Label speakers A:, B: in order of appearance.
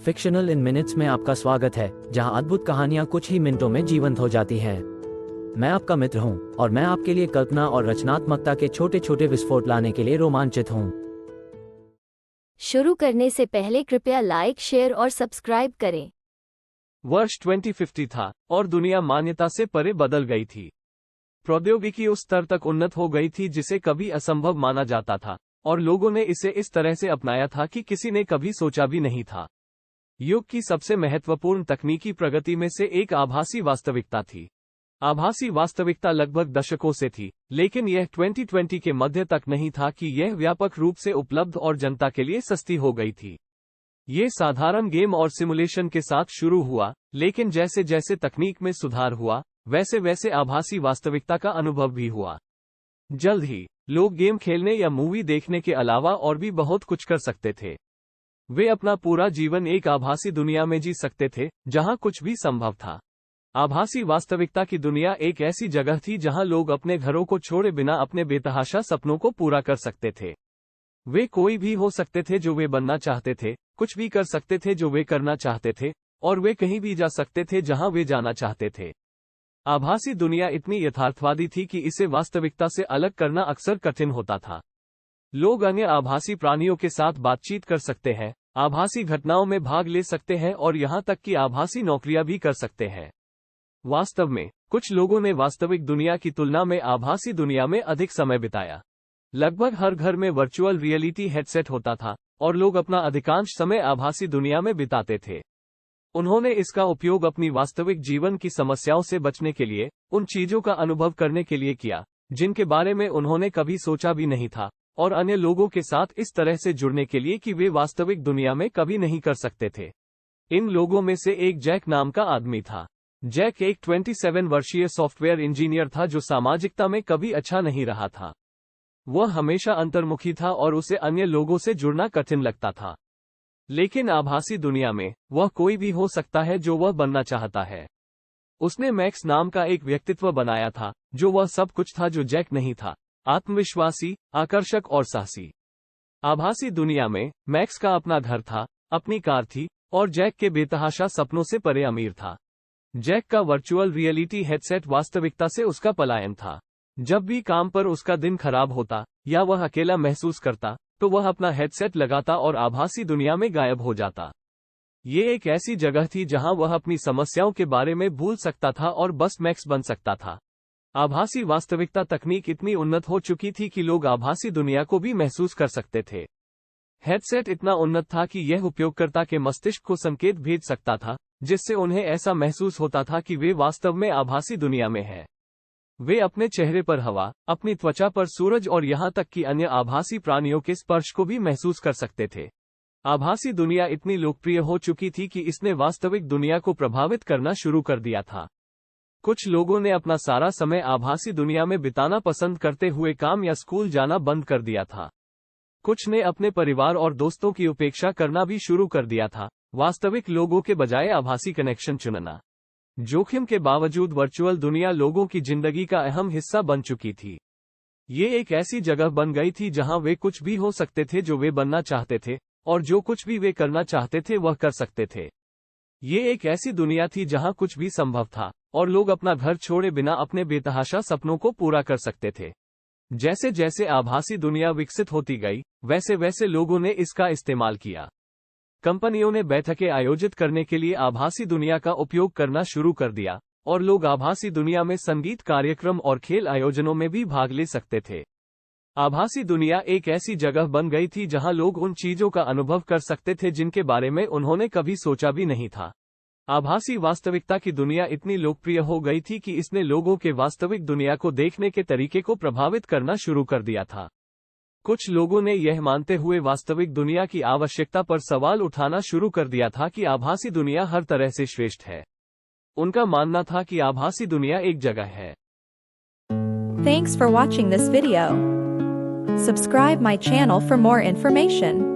A: Fictional इन minutes में आपका स्वागत है, जहां अद्भुत कहानियां कुछ ही मिनटों में जीवंत हो जाती हैं। मैं आपका मित्र हूं और मैं आपके लिए कल्पना और रचनात्मकता के छोटे छोटे विस्फोट लाने के लिए रोमांचित हूं।
B: शुरू करने से पहले कृपया लाइक, शेयर और सब्सक्राइब करें।
C: वर्ष 2050 था और दुनिया मान्यता से परे बदल गई थी। प्रौद्योगिकी उस स्तर तक उन्नत हो गई थी जिसे कभी असंभव माना जाता था, और लोगों ने इसे इस तरह से अपनाया था कि किसी ने कभी सोचा भी नहीं था। युग की सबसे महत्वपूर्ण तकनीकी प्रगति में से एक आभासी वास्तविकता थी। आभासी वास्तविकता लगभग दशकों से थी, लेकिन यह 2020 के मध्य तक नहीं था कि यह व्यापक रूप से उपलब्ध और जनता के लिए सस्ती हो गई थी। ये साधारण गेम और सिमुलेशन के साथ शुरू हुआ, लेकिन जैसे जैसे तकनीक में सुधार हुआ, वैसे वैसे आभासी वास्तविकता का अनुभव भी हुआ। जल्द ही लोग गेम खेलने या मूवी देखने के अलावा और भी बहुत कुछ कर सकते थे। वे अपना पूरा जीवन एक आभासी दुनिया में जी सकते थे, जहां कुछ भी संभव था। आभासी वास्तविकता की दुनिया एक ऐसी जगह थी जहां लोग अपने घरों को छोड़े बिना अपने बेतहाशा सपनों को पूरा कर सकते थे। वे कोई भी हो सकते थे जो वे बनना चाहते थे, कुछ भी कर सकते थे जो वे करना चाहते थे, और वे कहीं भी जा सकते थे जहां वे जाना चाहते थे। आभासी दुनिया इतनी यथार्थवादी थी कि इसे वास्तविकता से अलग करना अक्सर कठिन होता था। लोग अन्य आभासी प्राणियों के साथ बातचीत कर सकते हैं, आभासी घटनाओं में भाग ले सकते हैं और यहां तक कि आभासी नौकरियां भी कर सकते हैं। वास्तव में कुछ लोगों ने वास्तविक दुनिया की तुलना में आभासी दुनिया में अधिक समय बिताया। लगभग हर घर में वर्चुअल रियलिटी हेडसेट होता था और लोग अपना अधिकांश समय आभासी दुनिया में बिताते थे। उन्होंने इसका उपयोग अपनी वास्तविक जीवन की समस्याओं से बचने के लिए, उन चीजों का अनुभव करने के लिए किया जिनके बारे में उन्होंने कभी सोचा भी नहीं था, और अन्य लोगों के साथ इस तरह से जुड़ने के लिए कि वे वास्तविक दुनिया में कभी नहीं कर सकते थे। इन लोगों में से एक जैक नाम का आदमी था। जैक एक 27 वर्षीय सॉफ्टवेयर इंजीनियर था जो सामाजिकता में कभी अच्छा नहीं रहा था। वह हमेशा अंतर्मुखी था और उसे अन्य लोगों से जुड़ना कठिन लगता था। लेकिन आभासी दुनिया में वह कोई भी हो सकता है जो वह बनना चाहता है। उसने मैक्स नाम का एक व्यक्तित्व बनाया था, जो वह सब कुछ था जो जैक नहीं था: आत्मविश्वासी, आकर्षक और साहसी। आभासी दुनिया में मैक्स का अपना घर था, अपनी कार थी, और जैक के बेतहाशा सपनों से परे अमीर था। जैक का वर्चुअल रियलिटी हेडसेट वास्तविकता से उसका पलायन था। जब भी काम पर उसका दिन खराब होता या वह अकेला महसूस करता, तो वह अपना हेडसेट लगाता और आभासी दुनिया में गायब हो जाता। ये एक ऐसी जगह थी जहां वह अपनी समस्याओं के बारे में भूल सकता था और बस मैक्स बन सकता था। आभासी वास्तविकता तकनीक इतनी उन्नत हो चुकी थी कि लोग आभासी दुनिया को भी महसूस कर सकते थे। हेडसेट इतना उन्नत था कि यह उपयोगकर्ता के मस्तिष्क को संकेत भेज सकता था, जिससे उन्हें ऐसा महसूस होता था कि वे वास्तव में आभासी दुनिया में हैं। वे अपने चेहरे पर हवा, अपनी त्वचा पर सूरज और यहां तक कि अन्य आभासी प्राणियों के स्पर्श को भी महसूस कर सकते थे। आभासी दुनिया इतनी लोकप्रिय हो चुकी थी कि इसने वास्तविक दुनिया को प्रभावित करना शुरू कर दिया था। कुछ लोगों ने अपना सारा समय आभासी दुनिया में बिताना पसंद करते हुए काम या स्कूल जाना बंद कर दिया था। कुछ ने अपने परिवार और दोस्तों की उपेक्षा करना भी शुरू कर दिया था, वास्तविक लोगों के बजाय आभासी कनेक्शन चुनना। जोखिम के बावजूद वर्चुअल दुनिया लोगों की जिंदगी का अहम हिस्सा बन चुकी थी। ये एक ऐसी जगह बन गई थी जहां वे कुछ भी हो सकते थे जो वे बनना चाहते थे, और जो कुछ भी वे करना चाहते थे वह कर सकते थे। ये एक ऐसी दुनिया थी जहां कुछ भी संभव था, और लोग अपना घर छोड़े बिना अपने बेतहाशा सपनों को पूरा कर सकते थे। जैसे जैसे आभासी दुनिया विकसित होती गई, वैसे वैसे लोगों ने इसका इस्तेमाल किया। कंपनियों ने बैठकें आयोजित करने के लिए आभासी दुनिया का उपयोग करना शुरू कर दिया, और लोग आभासी दुनिया में संगीत कार्यक्रम और खेल आयोजनों में भी भाग ले सकते थे। आभासी दुनिया एक ऐसी जगह बन गई थी जहां लोग उन चीजों का अनुभव कर सकते थे जिनके बारे में उन्होंने कभी सोचा भी नहीं था। आभासी वास्तविकता की दुनिया इतनी लोकप्रिय हो गई थी कि इसने लोगों के वास्तविक दुनिया को देखने के तरीके को प्रभावित करना शुरू कर दिया था। कुछ लोगों ने यह मानते हुए वास्तविक दुनिया की आवश्यकता पर सवाल उठाना शुरू कर दिया था कि आभासी दुनिया हर तरह से श्रेष्ठ है। उनका मानना था कि आभासी दुनिया एक जगह है।
D: Thanks for watching this video. Subscribe my channel for more information.